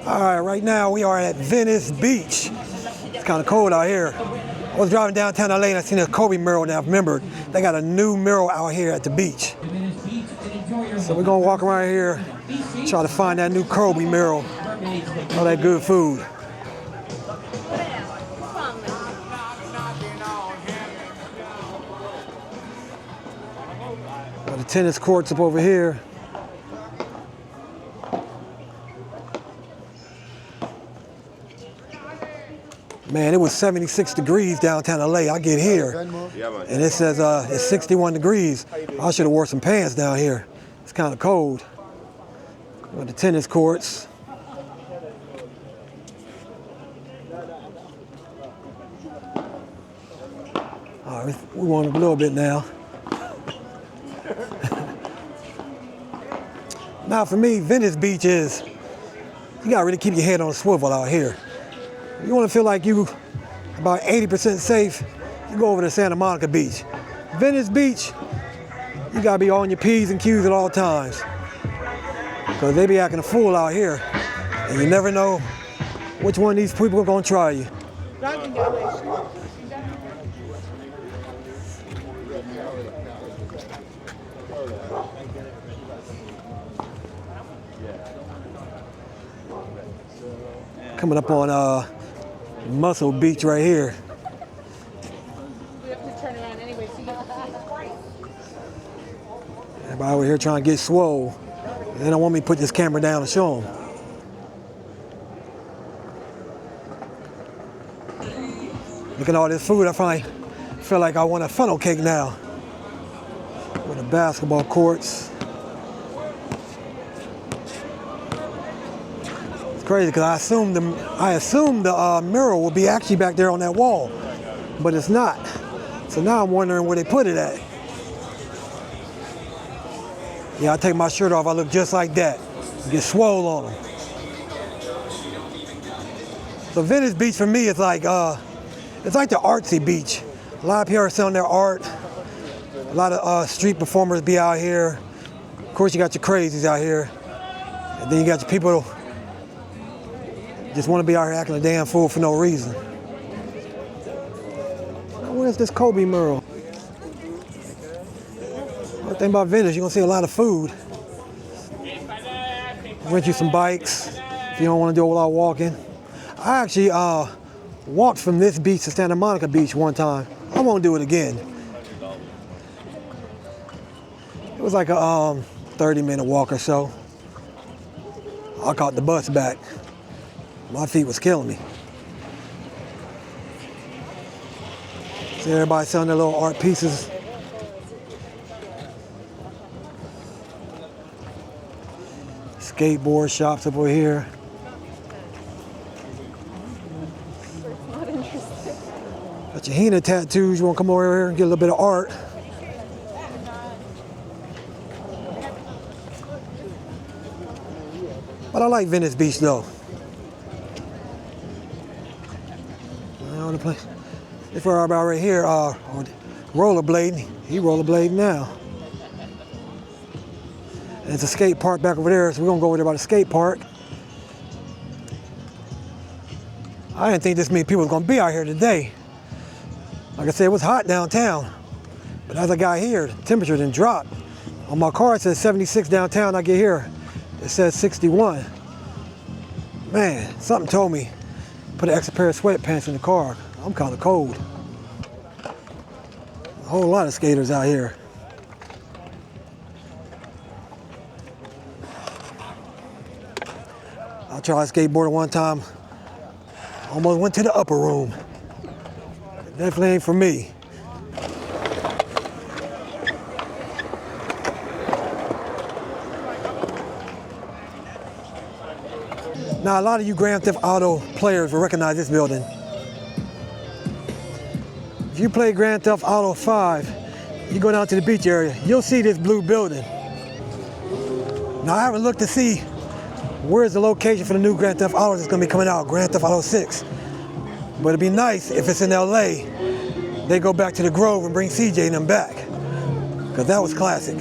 All right, right now we are at Venice Beach. It's kind of cold out here. I was driving downtown LA and I seen a Kobe mural and I remembered they got a new mural out here at the beach. So we're gonna walk around here, try to find that new Kobe mural, all that good food. The tennis courts up over here. Man, it was 76 degrees downtown LA. I get here, and it says it's 61 degrees. I should have wore some pants down here. It's kind of cold. The tennis courts. All right, we warm up a little bit now. Now for me, Venice Beach is, you gotta really keep your head on a swivel out here. You wanna feel like you about 80% safe, you go over to Santa Monica Beach. Venice Beach, you gotta be on your P's and Q's at all times. Because they be acting a fool out here. And you never know which one of these people are gonna try you. Coming up on Muscle Beach right here. We have to turn around anyway, so you Everybody over here trying to get swole. They don't want me to put this camera down and show them. Look at all this food, I finally feel like I want a funnel cake now. With the basketball courts. Crazy because I assumed the mural would be actually back there on that wall, but it's not. So now I'm wondering where they put it at. Yeah, I take my shirt off, I look just like that. Get swole on them. So Venice Beach for me is like it's like the artsy beach. A lot of people are selling their art. A lot of street performers be out here. Of course, you got your crazies out here, and then you got your people just want to be out here acting a damn fool for no reason. Where's this Kobe mural? The thing about Venice, you're gonna see a lot of food. Rent you some bikes if you don't want to do it without walking. I actually walked from this beach to Santa Monica Beach one time. I won't do it again. It was like a 30-minute walk or so. I caught the bus back. My feet was killing me. See everybody selling their little art pieces. Skateboard shops up over here. not interested. Got your henna tattoos. You want to come over here and get a little bit of art. But I like Venice Beach though. The place. If we're about right here, rollerblading. He rollerblading now. And it's a skate park back over there, so we're gonna go over there by the skate park. I didn't think this many people was gonna be out here today. Like I said, it was hot downtown. But as I got here, the temperature didn't drop. On my car it says 76 downtown. I get here, it says 61. Man, something told me put an extra pair of sweatpants in the car. I'm kind of cold. A whole lot of skaters out here. I tried skateboarding one time. Almost went to the upper room. It definitely ain't for me. Now, a lot of you Grand Theft Auto players will recognize this building. If you play Grand Theft Auto 5, you go down to the beach area, you'll see this blue building. Now, I haven't looked to see where's the location for the new Grand Theft Auto that's gonna be coming out, Grand Theft Auto 6. But it'd be nice if it's in LA, they go back to the Grove and bring CJ and them back, because that was classic.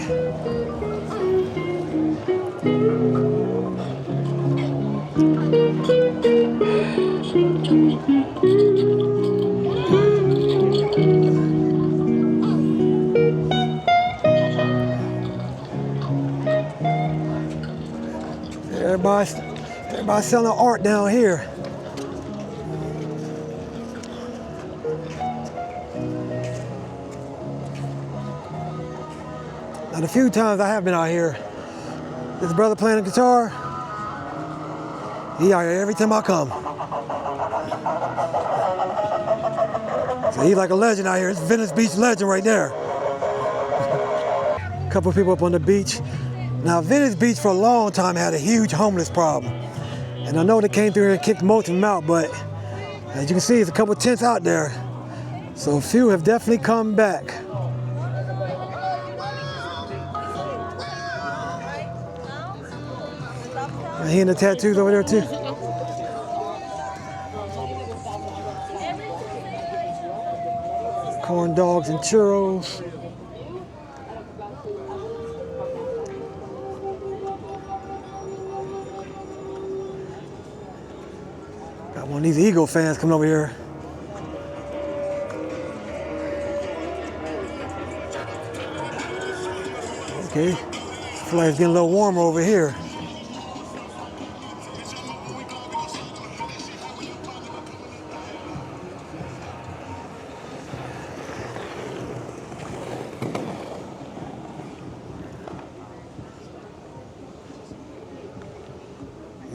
Everybody's selling art down here. Now, the few times I have been out here, this brother playing the guitar, he out here every time I come. So he's like a legend out here. It's Venice Beach legend right there. A couple of people up on the beach. Now, Venice Beach for a long time had a huge homeless problem. And I know they came through here and kicked most of them out, but as you can see, there's a couple of tents out there. So a few have definitely come back. And he and the tattoos over there too. Corn dogs and churros. Got one of these Eagle fans coming over here. Okay, feel like it's getting a little warmer over here.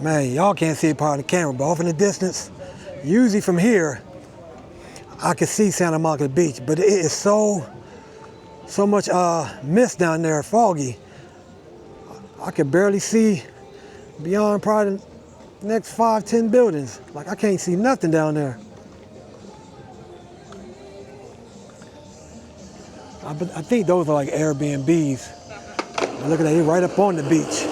Man, y'all can't see it part of the camera, but off in the distance, usually from here, I can see Santa Monica Beach, but it is so much mist down there, foggy. I can barely see beyond probably the next 5-10 buildings. Like, I can't see nothing down there. I think those are like Airbnbs. Look at that, he's right up on the beach.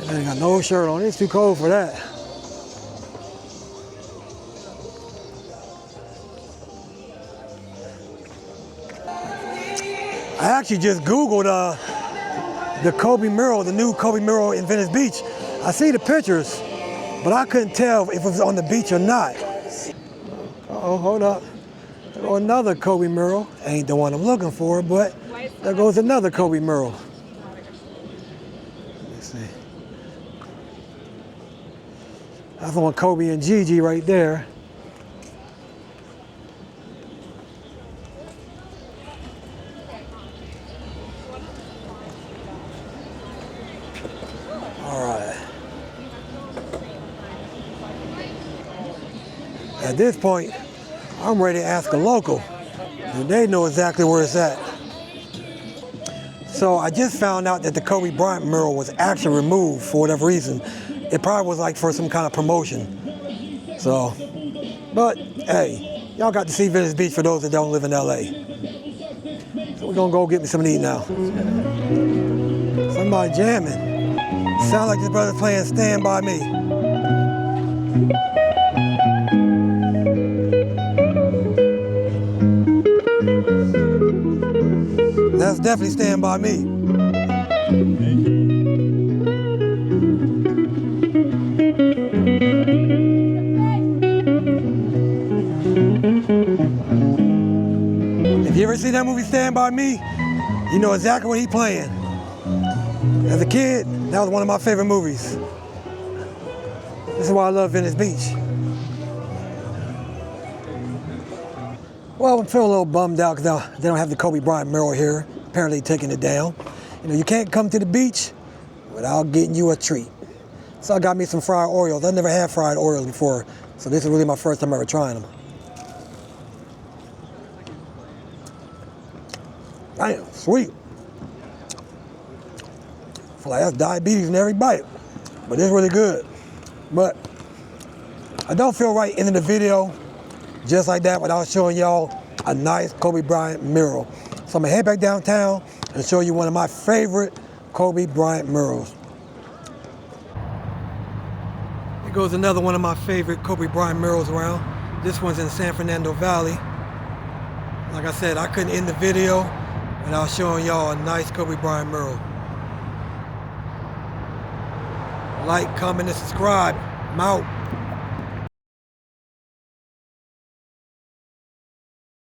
I ain't got no shirt on, it's too cold for that. I actually just Googled the Kobe mural, the new Kobe mural in Venice Beach. I see the pictures, but I couldn't tell if it was on the beach or not. Uh-oh, hold up. There goes another Kobe mural. Ain't the one I'm looking for, but there goes another Kobe mural. Let's see. That's on Kobe and Gigi right there. All right. At this point, I'm ready to ask a local. They know exactly where it's at. So I just found out that the Kobe Bryant mural was actually removed for whatever reason. It probably was like for some kind of promotion. So, but hey, y'all got to see Venice Beach for those that don't live in LA. So we're gonna go get me something to eat now. Somebody jamming. Sound like this brother's playing Stand By Me. That's definitely Stand By Me. If you ever see that movie Stand By Me, you know exactly what he's playing. As a kid, that was one of my favorite movies. This is why I love Venice Beach. Well, I'm feeling a little bummed out because they don't have the Kobe Bryant mural here. Apparently taking it down. You know, you can't come to the beach without getting you a treat. So I got me some fried Oreos. I never had fried Oreos before, so this is really my first time ever trying them. Damn, sweet. I feel like that's diabetes in every bite, but it's really good. But I don't feel right ending the video just like that without showing y'all a nice Kobe Bryant mural. So I'm gonna head back downtown and show you one of my favorite Kobe Bryant murals. Here goes another one of my favorite Kobe Bryant murals around. This one's in San Fernando Valley. Like I said, I couldn't end the video without showing y'all a nice Kobe Bryant mural. Like, comment, and subscribe. I'm out.